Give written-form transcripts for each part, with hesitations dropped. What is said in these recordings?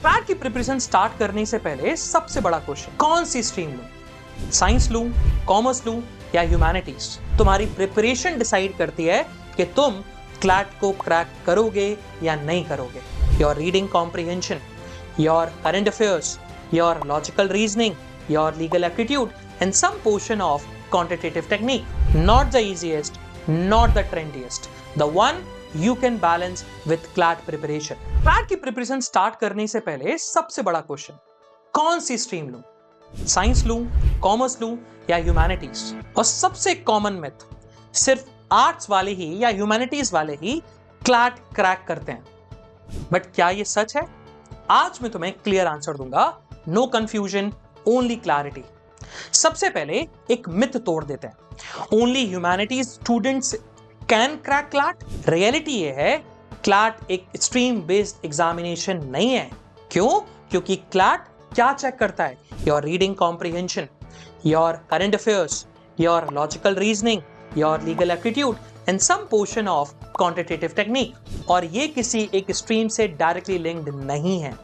CLAT की preparation start करने से पहले सबसे बड़ा क्वेश्चन, कौन सी स्ट्रीम लूं? साइंस लूं, कॉमर्स लूं या ह्यूमैनिटीज? तुम्हारी प्रिपरेशन डिसाइड करती है कि तुम क्लैट को क्रैक करोगे या नहीं करोगे। Your reading comprehension, your current affairs, your logical reasoning, your legal aptitude and some portion of quantitative technique. Not the easiest, not the trendiest, the one you can balance with CLAT preparation. CLAT की preparation start करने से पहले सबसे बड़ा question, कौन सी stream लूं? Science लूं, commerce लूं या ह्यूमैनिटीज? और सबसे कॉमन मिथ, सिर्फ आर्ट्स वाले ही या ह्यूमैनिटीज वाले ही क्लैट क्रैक करते हैं। बट क्या ये सच है? आज मैं तुम्हें क्लियर आंसर दूंगा। No confusion, only clarity. सबसे पहले एक मिथ तोड़ देते हैं, only humanities students can crack CLAT. Reality ये है, क्लैट एक स्ट्रीम बेस्ड एग्जामिनेशन नहीं है। क्यों? क्योंकि क्लैट क्या चेक करता है? Your reading comprehension, your current affairs, your logical reasoning, your legal aptitude and some portion of quantitative technique. और ये किसी एक स्ट्रीम से डायरेक्टली लिंक्ड नहीं है।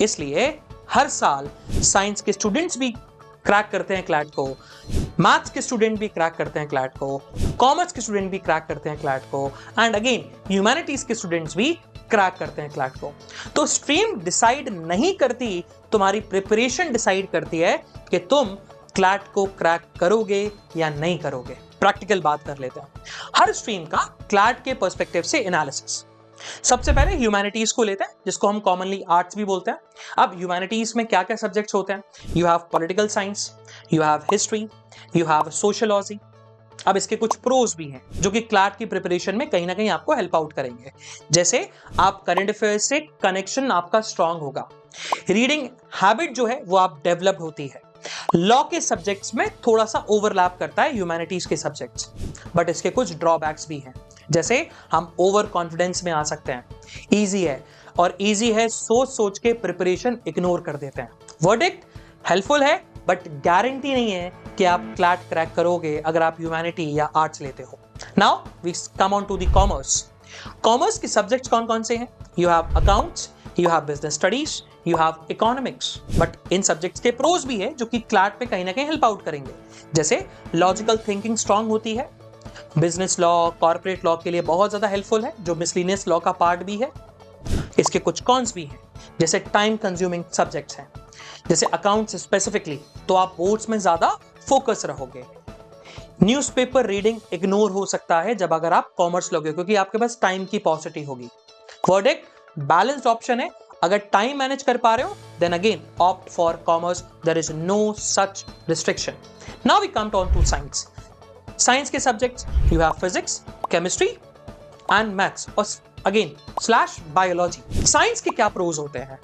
इसलिए हर साल साइंस के स्टूडेंट्स भी क्रैक करते हैं क्लैट को, मैथ्स के स्टूडेंट भी क्रैक करते हैं क्लैट को, कॉमर्स के स्टूडेंट भी क्रैक करते हैं क्लैट को, एंड अगेन ह्यूमैनिटीज के स्टूडेंट्स भी क्रैक करते हैं क्लैट को। तो स्ट्रीम डिसाइड नहीं करती, तुम्हारी प्रिपरेशन डिसाइड करती है कि तुम क्लैट को क्रैक करोगे या नहीं करोगे। प्रैक्टिकल बात कर लेते हैं, हर स्ट्रीम का क्लैट के पर्सपेक्टिव से एनालिसिस। सबसे पहले ह्यूमैनिटीज को लेते हैं, जिसको हम कॉमनली आर्ट्स भी बोलते हैं। अब ह्यूमैनिटीज में क्या क्या सब्जेक्ट्स होते हैं? You have political science, you have history, you have sociology. अब इसके कुछ प्रोज भी हैं जो कि क्लैट की प्रिपरेशन में कहीं ना कहीं आपको हेल्प आउट करेंगे। जैसे आप करंट अफेयर्स से कनेक्शन आपका स्ट्रांग होगा, रीडिंग हैबिट जो है वो आप डेवलप होती है। लॉ के सब्जेक्ट्स में थोड़ा सा ओवरलैप करता है ह्यूमैनिटीज के सब्जेक्ट्स, बट इसके कुछ ड्रॉबैक्स भी हैं। जैसे हम ओवर कॉन्फिडेंस में आ सकते हैं, इजी है और इजी है सोच सोच के प्रिपरेशन इग्नोर कर देते हैं। वर्डिक्ट हेल्पफुल है बट गारंटी नहीं है कि आप क्लैट क्रैक करोगे अगर आप ह्यूमैनिटी या आर्ट्स लेते हो। Now we come on to the commerce. Commerce के सब्जेक्ट्स कौन कौन से हैं? You have accounts, you have business studies, you have economics. But इन सब्जेक्ट्स के प्रोज भी है जो कि क्लैट पे कहीं ना कहीं हेल्प आउट करेंगे। जैसे लॉजिकल थिंकिंग स्ट्रांग होती है, बिजनेस लॉ, कॉर्पोरेट लॉ के लिए बहुत ज्यादा हेल्पफुल है, जो मिसलिनियस लॉ का पार्ट भी है। इसके कुछ कॉन्स भी हैं, जैसे टाइम कंज्यूमिंग सब्जेक्ट्स हैं, जैसे अकाउंट्स स्पेसिफिकली, तो आप बोर्ड्स में ज्यादा फोकस रहोगे। न्यूज़पेपर रीडिंग इग्नोर हो सकता है जब अगर आप कॉमर्स लोगे, क्योंकि आपके पास टाइम की पॉसिटी होगी। वर्डिक्ट बैलेंस्ड ऑप्शन है, अगर टाइम मैनेज कर पा रहे हो then again opt for commerce, there is no such restriction. Now we come on to science. Science के subjects you have physics, chemistry and maths और अगेन स्लैश बायोलॉजी। साइंस के क्या प्रोज होते हैं?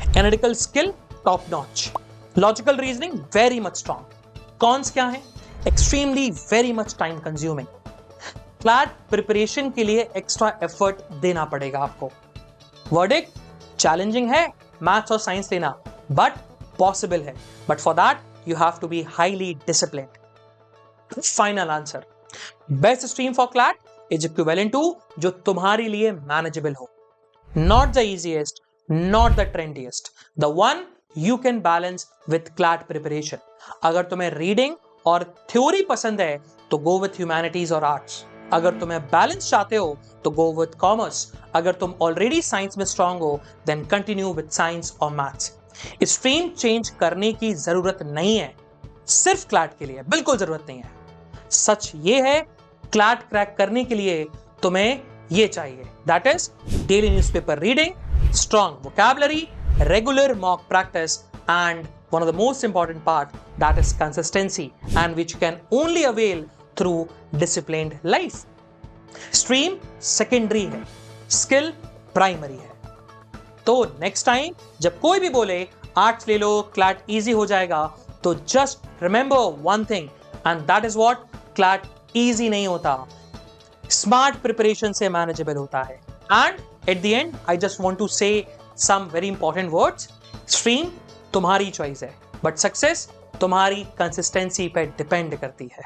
Analytical skill top notch, logical reasoning very much strong. Cons क्या है? Extremely very much time consuming. CLAT preparation के लिए एक्स्ट्रा एफर्ट देना पड़ेगा आपको। वर्डिक्ट चैलेंजिंग है मैथ्स और साइंस लेना, बट पॉसिबल है, but for that you have to be highly disciplined. Final answer, best stream for CLAT is equivalent to जो तुम्हारे लिए मैनेजेबल हो। Not the easiest, not the trendiest, the one you can balance with CLAT preparation. अगर तुम्हें reading और theory पसंद है तो गो विथ ह्यूमैनिटीज और आर्ट्स। अगर तुम्हें बैलेंस चाहते हो तो गो विथ कॉमर्स। अगर तुम ऑलरेडी साइंस में स्ट्रांग हो देन कंटिन्यू विथ साइंस और मैथ्स। स्ट्रीम चेंज करने की जरूरत नहीं है, सिर्फ क्लैट के लिए बिल्कुल जरूरत नहीं है। सच ये है, क्लैट क्रैक करने के लिए तुम्हें ये चाहिए, that is daily newspaper reading, strong vocabulary, regular mock practice, and one of the most important part, that is consistency, and which you can only avail through disciplined life. Stream secondary है, skill primary है। तो next time जब कोई भी बोले arts ले लो CLAT easy हो जाएगा, तो just remember one thing, and that is what CLAT easy नहीं होता, स्मार्ट प्रिपरेशन से मैनेजेबल होता है। And at the end I just want to say some very important words. Stream तुम्हारी चॉइस है, बट सक्सेस तुम्हारी कंसिस्टेंसी पे depend करती है।